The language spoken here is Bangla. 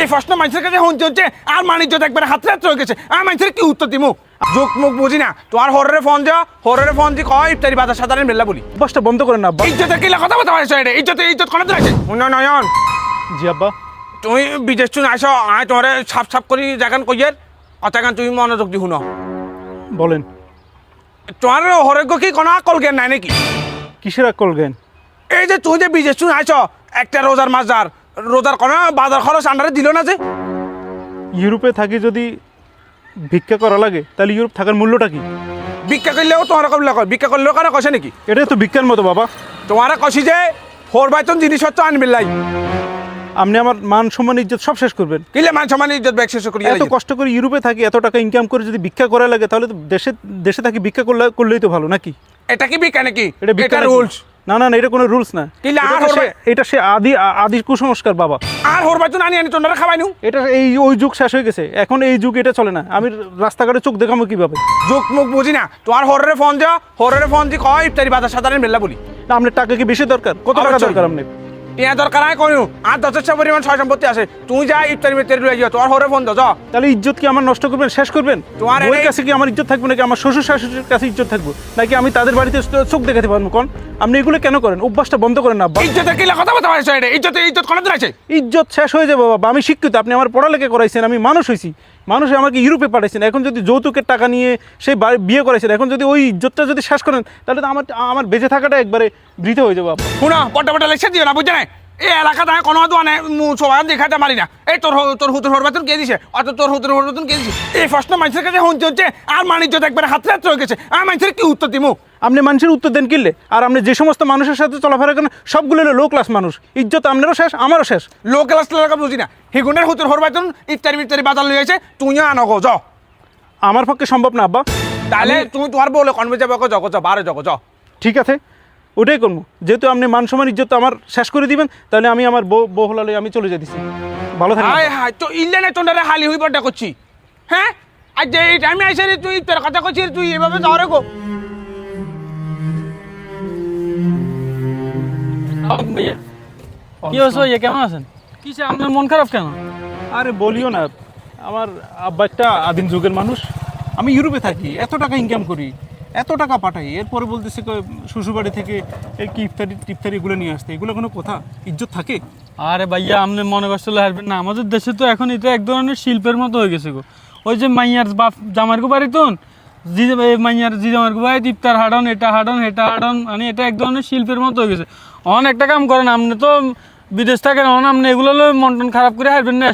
এই প্রশ্ন মানুষের কাছে হচ্ছে আর মানিজ্য একবারে হাতে হাতে হয়ে গেছে আর মানুষের কি উত্তর দিমু যোগ মুখ বুঝি না তোমার হরের ফোন যা হরের ফোন দি কয় ইফতারি বাজার সাধারণ মেলা বলি বাসটা বন্ধ করেন না আব্বা। ইজ্জতের কিলা কথা বলতে পারছো এটা ইজ্জত কোনো আছে নয়ন জি আব্বা। তুমি বিদেশ চুন আসো আয় তোমার সাপ সাপ করি জাগান কইয়ের অতগান তুমি মনোযোগ দি শুনো বলেন তোমার হরের কি কোনো আকল জ্ঞান নাই নাকি কিসের আকল জ্ঞান? এই যে তুই যে বিদেশ চুন আসো একটা রোজার মাজার রোজার কোনো বাজার খরচ আন্ডারে দিল না যে ইউরোপে থাকি যদি ভিক্ষা করা লাগে তাহলে ইউরোপ থাকার মূল্যটা কি? ভিক্ষা করলেও তোমার কবলা কয় ভিক্ষা করলেও কারো কষে নাকি এটাই তো ভিক্ষার মতো বাবা। তোমার কষি যে ফোর বাইতন জিনিসপত্র আনবিল লাই আপনি আমার মান সম্মান ইজ্জত সব শেষ করবেন। কিলে মান সম্মান ইজ্জত ব্যাগ শেষ করি এত কষ্ট করে ইউরোপে থাকি এত টাকা ইনকাম করে যদি ভিক্ষা করা লাগে তাহলে তো দেশে থাকি ভিক্ষা করলেই তো ভালো নাকি? এটা কি ভিক্ষা নাকি এটা ভিক্ষা রুলস না না না, এটা কোনো রুলস না। কিলে আর এটা সে আদি কুসংস্কার বাবা। আর হোর বাইতন আনি তোমরা খাবাই নু এটা ওই যুগ শেষ হয়ে গেছে, এখন এই যুগ এটা চলে না। আমি রাস্তাঘাটে চোখ দেখাবো কিভাবে? যোগ মুখ বুঝি না তোমার হরের ফোন যা হরের ফোন দি কয় ইফতারি বাজার সাধারণ মেলা বলি না আপনার টাকা কি বেশি দরকার? কত টাকা অবশ্যই। দরকার আপনার? টিয়া দরকার নাই কইনু আর 10,000 পরিমাণ সয় সম্পত্তি আছে তুই যা ইফতারি মিফতারি লই যাও তোমার হরে ফোন দাও যা তাহলে ইজ্জত কি আমার নষ্ট করবেন, শেষ করবেন? তোমার বউয়ের এই- কাছে কি আমার ইজ্জত থাকবে নাকি আমার শ্বশুর শাশুড়ির কাছে ইজ্জত থাকবে নাকি আমি তাদের বাড়িতে চোখ দেখাতে পারবো? কোন আপনি এগুলো কেন করেন? অভ্যাসটা বন্ধ করেন না আব্বা। ইজ্জতের কিলা কথা বলতে পারছো এটা ইজ্জত কোনো দিন আছে ইজ্জত শেষ হয়ে যাবে বাবা। আমি শিক্ষিত, আপনি আমার পড়ালেখা করাইছেন, আমি মানুষ হয়েছি, মানুষ আমাকে ইউরোপে পাঠাইছেন। এখন যদি যৌতুকের টাকা নিয়ে সেই বিয়ে করাইছেন, এখন যদি ওই ইজ্জতটা যদি শেষ করেন তাহলে তো আমার বেঁচে থাকাটা একবারে বৃথা হয়ে যাবে আব্বা। শুনো বড় লেকচার দিও না বুঝছে না এই এলাকাতে কোনো দোয়ানে সবাই দেখাতে পারি না এই তোর হুতুর হরবাতন কে দিছে অত তোর হুতুর হরবাতন কে দিছে এই প্রশ্ন মানুষের কাছে হচ্ছে আর মানিজ্য একবারে হাতে হাতে হয়ে গেছে আর মানুষের কি উত্তর দিমু আপনি মানুষের উত্তর দেন কিনলে, আর আপনি যে সমস্ত মানুষের সাথে চলাফেরা করেন সবগুলো লো ক্লাস মানুষ। ইজ্জত আপনারও শেষ, আমারও শেষ। লো ক্লাস এলাকা বুঝি না হিগুনের হুতুর হরবাতন ইফতারি বাজার লই আছে তুইও আনো গো যাও আমার পক্ষে সম্ভব না আব্বা। তাহলে তুমি তোমার বলে কনভে যাবো জগো যাও বারে জগো যাও ঠিক আছে, ওটাই করবো। যেহেতু আপনি মান সম্মান ইজ্জত আমার শেষ করে দিবেন, তাহলে আমি আমার বউ হলালে আমি চলে যেতেছি। ভালো থাকবেন। হায় হায় তো ইল্লে না তোনারে হালি হই বড়টা করছি হ্যাঁ আর যে এই টাইমে আইসা রে তুই তোর কথা করছিস তুই এভাবে যাও রে গো কি হয়েছে ভাইয়া, কেমন আছেন? কিসে আপনার মন খারাপ কেন? আরে বলিও না, আমার আব্বা একটা আদিম যুগের মানুষ। আমি ইউরোপে থাকি, এত টাকা ইনকাম করি, এত টাকা পাঠাই, এরপরে বলতেছে শ্বশুরবাড়ি থেকে এই কি ইফতারি এগুলো নিয়ে আসতে। এগুলো কোনো কথা? ইজ্জত থাকে? আরে ভাইয়া আপনি মনে কষ্ট হলে হারবেন না, আমাদের দেশে তো এখন এটা এক ধরনের শিল্পের মতো হয়ে গেছে গো। ওই যে মাইয়ার বাপ জামার গো বাড়ি তো মাইয়ার জি জামার গো বাড়ি ইফতার হাডন এটা হাডন হেটা হাডন, মানে এটা এক ধরনের শিল্পের মতো হয়ে গেছে। অন একটা কাম করেন, আপনি তো বিদেশ থাকেন, আপনি এগুলো মন টন খারাপ করে হারবেন না।